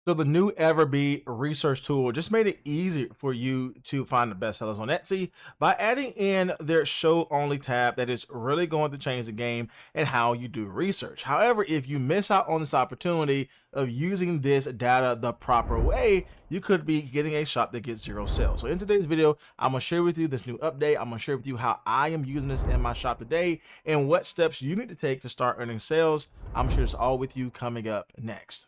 So the new Everbee research tool just made it easier for you to find the bestsellers on Etsy by adding in their show only tab that is really going to change the game and how you do research. However, if you miss out on this opportunity of using this data the proper way, you could be getting a shop that gets zero sales. So in today's video, I'm going to share with you this new update. I'm going to share with you how I am using this in my shop today and what steps you need to take to start earning sales. I'm sure it's all with you coming up next.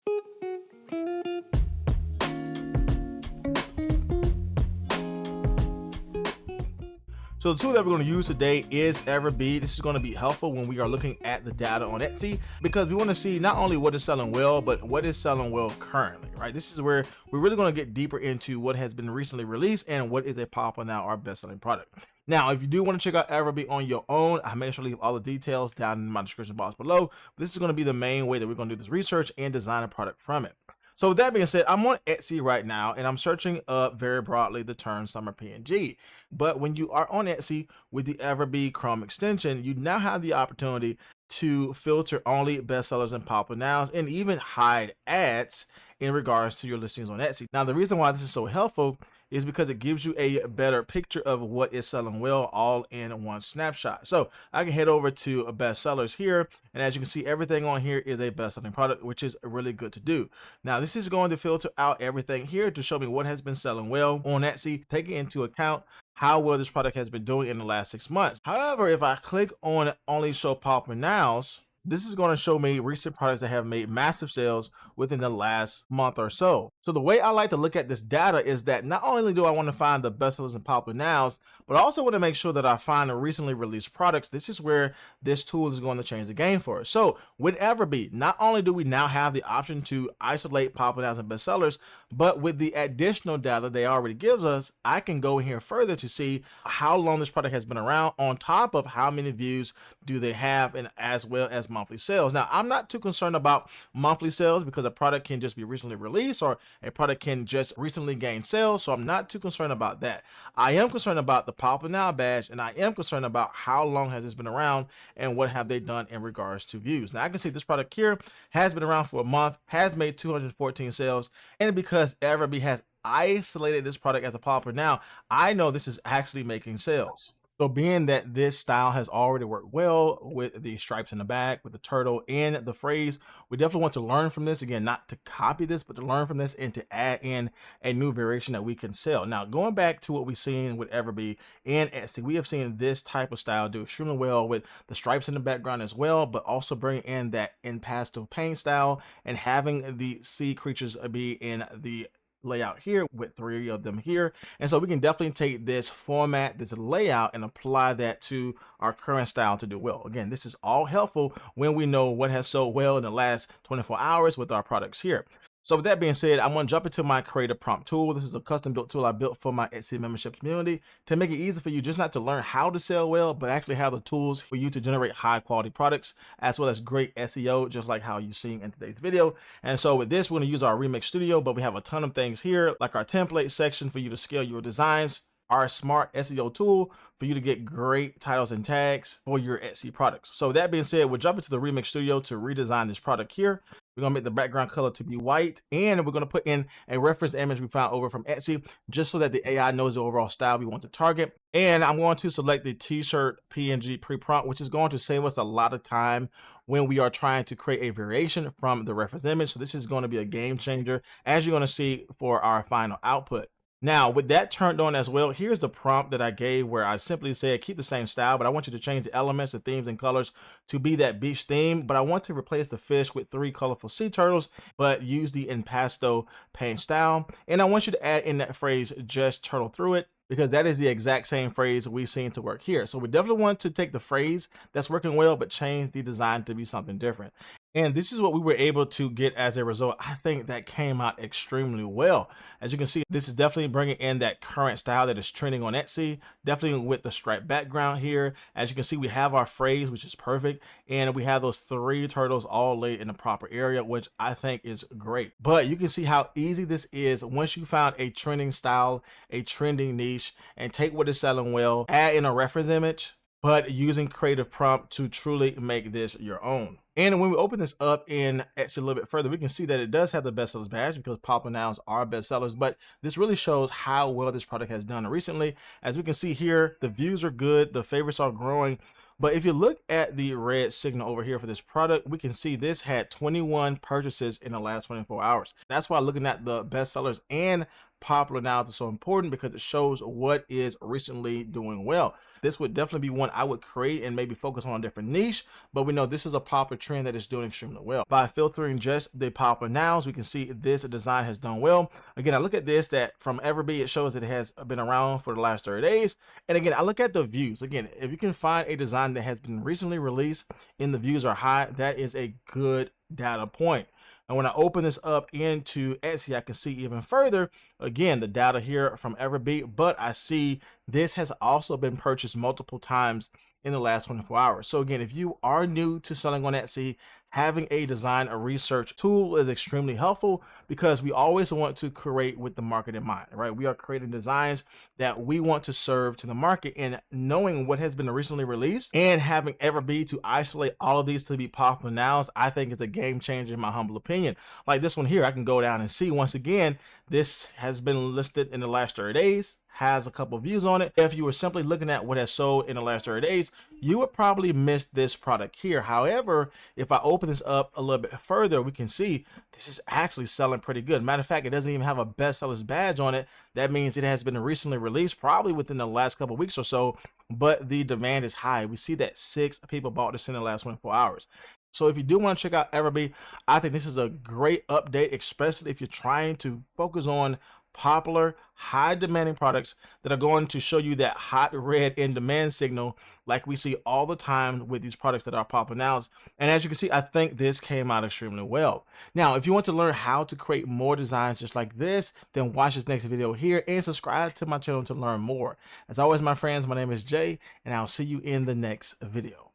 So the tool that we're going to use today is Everbee. This is going to be helpful when we are looking at the data on Etsy because we want to see not only what is selling well, but what is selling well currently, right? This is where we're really going to get deeper into what has been recently released and what is a popular now or best-selling product. Now, if you do want to check out Everbee on your own, I make sure to leave all the details down in my description box below. This is going to be the main way that we're going to do this research and design a product from it. So with that being said, I'm on Etsy right now and I'm searching up very broadly the term summer PNG. But when you are on Etsy with the Everbee Chrome extension, you now have the opportunity to filter only bestsellers and popular nows and even hide ads in regards to your listings on Etsy. Now, the reason why this is so helpful is because it gives you a better picture of what is selling well all in one snapshot. So I can head over to bestsellers here, and as you can see, everything on here is a best-selling product, which is really good to do. Now, this is going to filter out everything here to show me what has been selling well on Etsy, taking into account how well this product has been doing in the last 6 months. However, if I click on only show popular nows, this is going to show me recent products that have made massive sales within the last month or so. So the way I like to look at this data is that not only do I want to find the bestsellers and popular nows, but I also want to make sure that I find the recently released products. This is where this tool is going to change the game for us. So with Everbee, not only do we now have the option to isolate popular nows and bestsellers, but with the additional data they already gives us, I can go here further to see how long this product has been around on top of how many views do they have and as well as monthly sales. Now, I'm not too concerned about monthly sales because a product can just be recently released or a product can just recently gain sales. So I'm not too concerned about that. I am concerned about the popular now badge, and I am concerned about how long has this been around and what have they done in regards to views. Now, I can see this product here has been around for a month, has made 214 sales, and because Everbee has isolated this product as a popular now, I know this is actually making sales. So being that this style has already worked well with the stripes in the back, with the turtle and the phrase, we definitely want to learn from this. Again, not to copy this, but to learn from this and to add in a new variation that we can sell. Now, going back to what we've seen with Everbee and Etsy, we have seen this type of style do extremely well with the stripes in the background as well, but also bringing in that impasto paint style and having the sea creatures be in the layout here with 3 of them here. And so we can definitely take this format, this layout, and apply that to our current style to do well. Again, this is all helpful when we know what has sold well in the last 24 hours with our products here. So with that being said, I'm going to jump into my creative prompt tool. This is a custom built tool I built for my Etsy membership community to make it easy for you just not to learn how to sell well, but actually have the tools for you to generate high quality products as well as great SEO, just like how you've seen in today's video. And so with this, we're going to use our Remix Studio, but we have a ton of things here, like our template section for you to scale your designs, our smart SEO tool for you to get great titles and tags for your Etsy products. So with that being said, we'll jump into the Remix Studio to redesign this product here. We're going to make the background color to be white, and we're going to put in a reference image we found over from Etsy just so that the AI knows the overall style we want to target. And I'm going to select the T-shirt PNG pre-prompt, which is going to save us a lot of time when we are trying to create a variation from the reference image. So this is going to be a game changer, as you're going to see for our final output. Now, with that turned on as well, here's the prompt that I gave where I simply said, keep the same style, but I want you to change the elements, the themes, and colors to be that beach theme. But I want to replace the fish with 3 colorful sea turtles, but use the impasto paint style. And I want you to add in that phrase, just turtle through it, because that is the exact same phrase we've seen to work here. So we definitely want to take the phrase that's working well, but change the design to be something different. And this is what we were able to get as a result. I think that came out extremely well. As you can see, this is definitely bringing in that current style that is trending on Etsy, definitely with the striped background here. As you can see, we have our phrase, which is perfect. And we have those 3 turtles all laid in the proper area, which I think is great. But you can see how easy this is once you found a trending style, a trending niche, and take what is selling well, add in a reference image, but using creative prompt to truly make this your own. And when we open this up in Etsy a little bit further, we can see that it does have the bestsellers badge because popular nouns are bestsellers, but this really shows how well this product has done recently. As we can see here, the views are good, the favorites are growing. But if you look at the red signal over here for this product, we can see this had 21 purchases in the last 24 hours. That's why looking at the bestsellers and popular nouns is so important, because it shows what is recently doing well. This would definitely be one I would create and maybe focus on a different niche, but we know this is a popular trend that is doing extremely well. By filtering just the popular nouns, we can see this design has done well. Again, I look at this, that from Everbee, it shows that it has been around for the last 30 days. And again, I look at the views. Again, if you can find a design that has been recently released and the views are high, that is a good data point. And when I open this up into Etsy, I can see even further, again, the data here from Everbee, but I see this has also been purchased multiple times in the last 24 hours. So again, if you are new to selling on Etsy, having a design or research tool is extremely helpful, because we always want to create with the market in mind, right? We are creating designs that we want to serve to the market, and knowing what has been recently released and having Everbee to isolate all of these to be popular nouns, I think is a game changer in my humble opinion. Like this one here, I can go down and see once again, this has been listed in the last 30 days, has a couple of views on it. If you were simply looking at what has sold in the last 30 days, you would probably miss this product here. However, if I open this up a little bit further, we can see this is actually selling pretty good. Matter of fact, it doesn't even have a bestsellers badge on it. That means it has been recently released, probably within the last couple of weeks or so, but the demand is high. We see that 6 people bought this in the last 24 hours. So if you do want to check out Everbee, I think this is a great update, especially if you're trying to focus on popular, high demanding products that are going to show you that hot red in demand signal like we see all the time with these products that are popular nouns. And as you can see, I think this came out extremely well. Now, if you want to learn how to create more designs just like this, then watch this next video here and subscribe to my channel to learn more. As always, my friends, my name is Jay, and I'll see you in the next video.